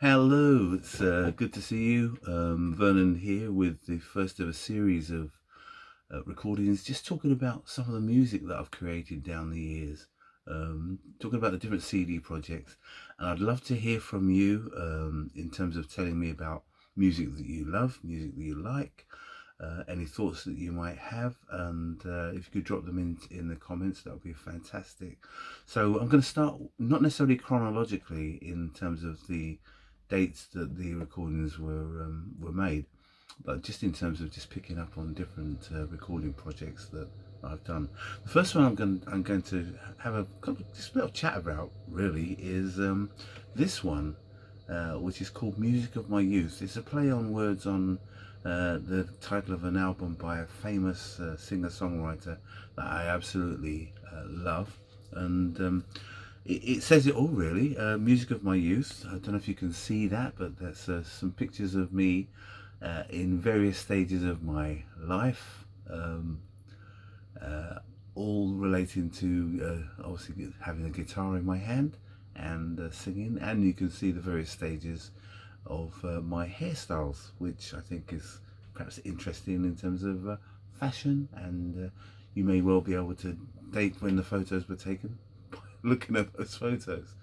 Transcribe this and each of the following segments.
Hello, it's good to see you. Vernon here with the first of a series of recordings, just talking about some of the music that I've created down the years, talking about the different CD projects. And I'd love to hear from you in terms of telling me about music that you love, music that you like, any thoughts that you might have, and if you could drop them in the comments, that would be fantastic. So I'm going to start not necessarily chronologically in terms of the dates that the recordings were made, but just in terms of just picking up on different recording projects that I've done. The first one I'm going to have a just a little chat about really is this one, which is called Music of My Youth. It's a play on words on the title of an album by a famous singer-songwriter that I absolutely love, and it says it all really. Music of My Youth. I don't know if you can see that, but that's some pictures of me in various stages of my life, uh, all relating to obviously having a guitar in my hand and singing, and you can see the various stages of my hairstyles, which I think is perhaps interesting in terms of fashion, and you may well be able to date when the photos were taken by looking at those photos.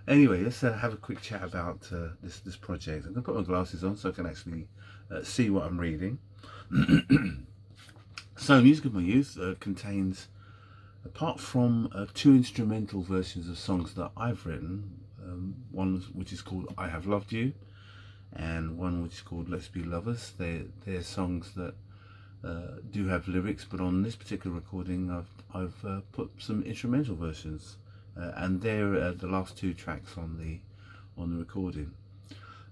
Anyway, let's have a quick chat about this project. I'm going to put my glasses on so I can actually see what I'm reading. So, Music of My Youth contains, apart from two instrumental versions of songs that I've written, one which is called I Have Loved You, and one which is called Let's Be Lovers. They're songs that do have lyrics, but on this particular recording I've put some instrumental versions, and they're the last two tracks on the recording.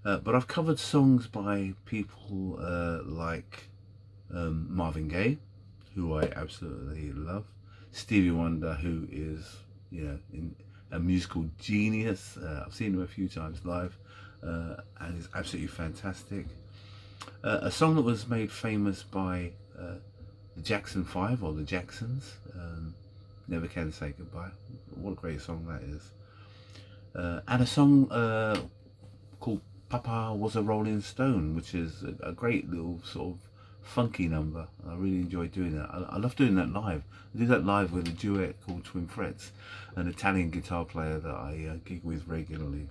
But I've covered songs by people like Marvin Gaye, who I absolutely love, Stevie Wonder, who is a musical genius. I've seen him a few times live, and is absolutely fantastic. A song that was made famous by the Jackson 5 or the Jacksons, Never Can Say Goodbye. What a great song that is. And a song called Papa Was a Rolling Stone, which is a great little sort of funky number. I really enjoy doing that. I love doing that live. I do that live with a duet called Twin Frets, an Italian guitar player that I gig with regularly.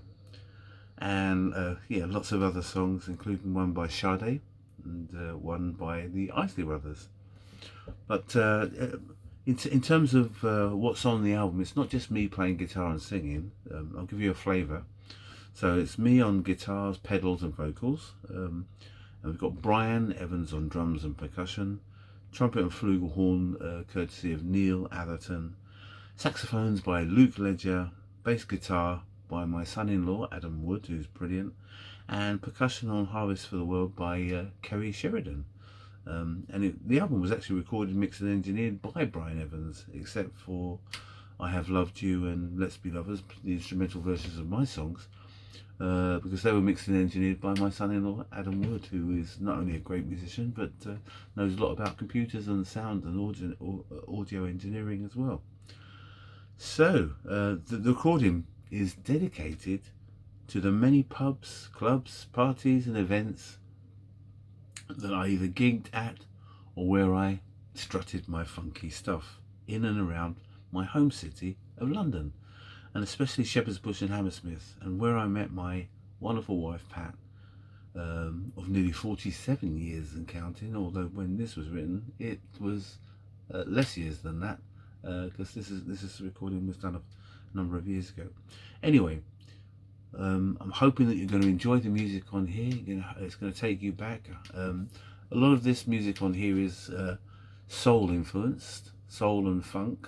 And yeah, lots of other songs, including one by Sade and one by the Isley Brothers. But in terms of what's on the album, it's not just me playing guitar and singing. I'll give you a flavour. So it's me on guitars, pedals and vocals. And we've got Brian Evans on drums and percussion, trumpet and flugelhorn courtesy of Neil Atherton, saxophones by Luke Ledger, bass guitar by my son-in-law Adam Wood, who's brilliant, and percussion on Harvest for the World by Kerry Sheridan. The album was actually recorded, mixed and engineered by Brian Evans, except for I Have Loved You and Let's Be Lovers, the instrumental versions of my songs, because they were mixed and engineered by my son-in-law Adam Wood, who is not only a great musician but knows a lot about computers and sound and audio engineering as well. So the recording is dedicated to the many pubs, clubs, parties and events that I either gigged at or where I strutted my funky stuff in and around my home city of London, and especially Shepherd's Bush and Hammersmith, and where I met my wonderful wife Pat, of nearly 47 years and counting, although when this was written it was less years than that, because this recording was done a number of years ago. Anyway, I'm hoping that you're going to enjoy the music on here. It's going to take you back. A lot of this music on here is soul influenced, soul and funk.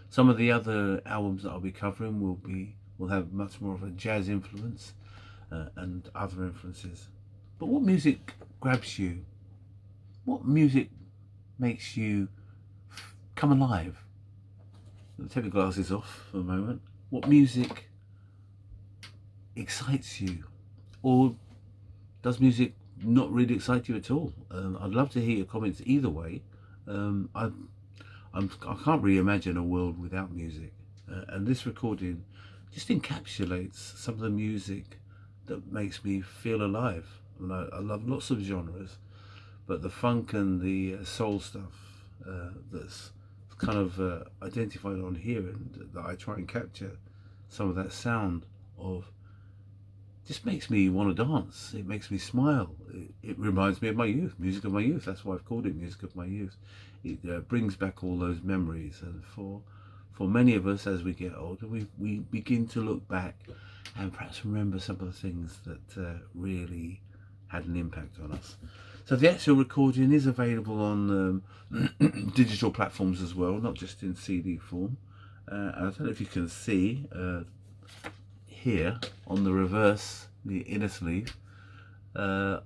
Some of the other albums that I'll be covering will have much more of a jazz influence and other influences. But what music grabs you? What music makes you come alive? I'll take the glasses off for a moment. What music excites you, or does music not really excite you at all? I'd love to hear your comments either way. I can't really imagine a world without music, and this recording just encapsulates some of the music that makes me feel alive. And I love lots of genres, but the funk and the soul stuff that's kind of identified on here, and that I try and capture some of that sound of, just makes me want to dance. It makes me smile. It reminds me of my youth, music of my youth. That's why I've called it music of my youth. It brings back all those memories, and for many of us as we get older, we begin to look back and perhaps remember some of the things that really had an impact on us. So the actual recording is available on digital platforms as well, not just in CD form. I don't know if you can see here on the reverse, the inner sleeve, one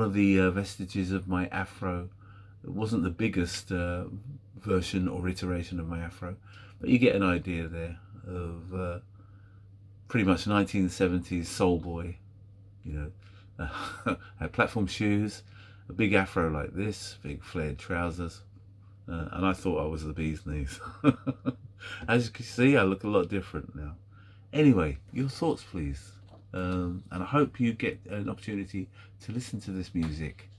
of the vestiges of my afro. It wasn't the biggest version or iteration of my afro, but you get an idea there of pretty much 1970s soul boy, you know. Had platform shoes, a big afro like this, big flared trousers, and I thought I was the bee's knees. As you can see, I look a lot different now. Anyway, your thoughts please, and I hope you get an opportunity to listen to this music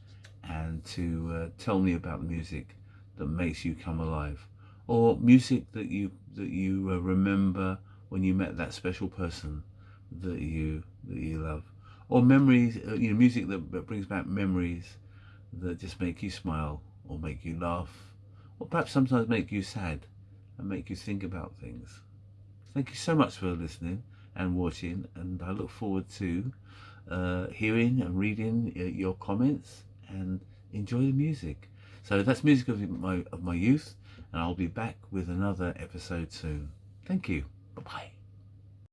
and to tell me about the music that makes you come alive, or music that you remember when you met that special person that you love, or memories, music that brings back memories that just make you smile or make you laugh, or perhaps sometimes make you sad and make you think about things. Thank you so much for listening and watching, and I look forward to hearing and reading your comments, and enjoy the music. So that's music of my youth, and I'll be back with another episode soon. Thank you. Bye-bye.